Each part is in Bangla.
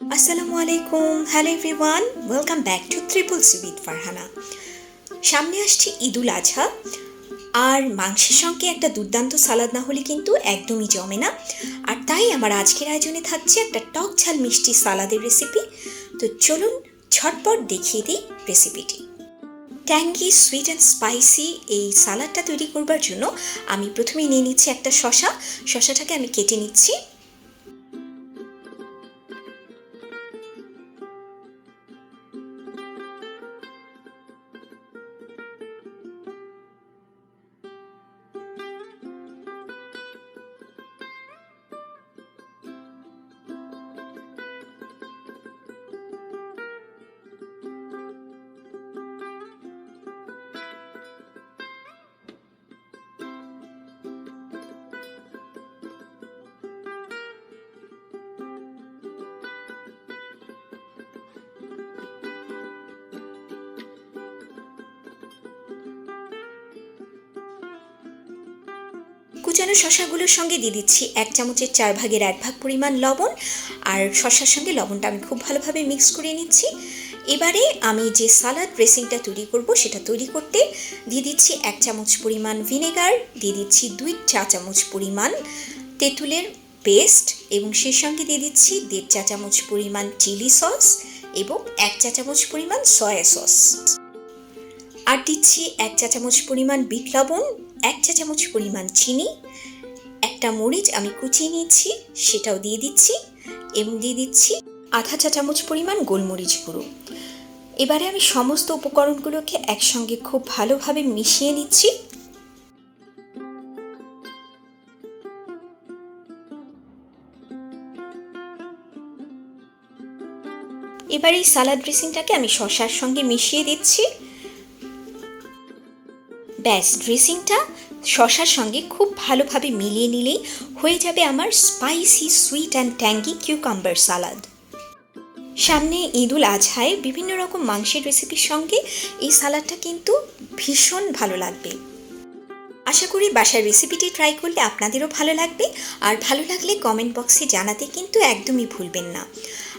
Assalamualaikum everyone, welcome back to Triple C with Farhana. সামনে আসছে ঈদুল আজহা আর মাংসের সঙ্গে একটা দুর্দান্ত সালাদ না হলে কিন্তু একদমই জমে না। আর তাই আমার আজকের আয়োজনে থাকছে একটা টক ঝাল মিষ্টি সালাদের রেসিপি। তো চলুন ঝটপট দেখিয়ে দিই রেসিপিটি। ট্যাঙ্গি সুইট অ্যান্ড স্পাইসি এই সালাদটা তৈরি করবার জন্য আমি প্রথমেই নিয়ে নিচ্ছি একটা শসাটাকে আমি কেটে নিচ্ছি। কুচানো শসাগুলোর সঙ্গে দিয়ে দিচ্ছি 1 চামচের 4 ভাগের 1 ভাগ পরিমাণ লবণ। আর শসার সঙ্গে লবণটা আমি খুব ভালোভাবে মিক্স করে নিচ্ছি। এবারে আমি যে সালাদ ড্রেসিংটা তৈরি করব সেটা তৈরি করতে দিয়ে দিচ্ছি 1 চামচ পরিমাণ ভিনেগার, দিয়ে দিচ্ছি 2 চা চামচ পরিমাণ তেঁতুলের পেস্ট এবং সেই সঙ্গে দিয়ে দিচ্ছি 1.5 চা চামচ পরিমাণ চিলি সস এবং 1 চা চামচ পরিমাণ সয়া সস। আর দিচ্ছি 1 চা চামচ পরিমাণ বিট লবণ, 1 চা চামচ পরিমাণ চিনি, একটা মরিচ আমি কুচিয়ে নিয়েছি সেটাও দিয়ে দিচ্ছি এবং দিয়ে দিচ্ছি আধা চা চামচ পরিমাণ গোলমরিচ গুঁড়ো। এবারে আমি সমস্ত উপকরণগুলোকে একসঙ্গে খুব ভালোভাবে মিশিয়ে নিচ্ছি। এবার এই সালাদ ড্রেসিংটাকে আমি শসার সঙ্গে মিশিয়ে দিচ্ছি। ব্যাস, ড্রেসিংটা শসার সঙ্গে খুব ভালোভাবে মিলিয়ে নিলেই হয়ে যাবে আমার spicy sweet and tangy cucumber salad. সামনে ঈদুল আজহায় বিভিন্ন রকম মাংসের রেসিপির সঙ্গে এই সালাদটা কিন্তু ভীষণ ভালো লাগবে। আশা করি বাসার রেসিপিটি ট্রাই করলে আপনাদেরও ভালো লাগবে। আর ভালো লাগলে কমেন্ট বক্সে জানাতে কিন্তু একদমই ভুলবেন না।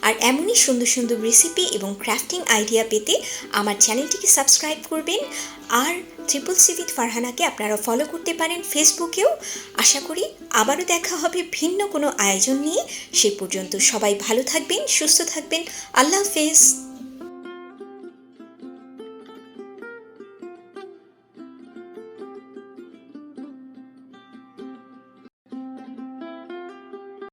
আর এমনই সুন্দর সুন্দর রেসিপি এবং ক্রাফটিং আইডিয়া পেতে আমার চ্যানেলটিকে সাবস্ক্রাইব করবেন। আর ট্রিপল সি উইথ ফারহানাকে আপনারা ফলো করতে পারেন ফেসবুকেও। আশা করি আবারও দেখা হবে ভিন্ন কোনো আয়োজন নিয়ে। সে পর্যন্ত সবাই ভালো থাকবেন, সুস্থ থাকবেন। আল্লাহ হাফেজ।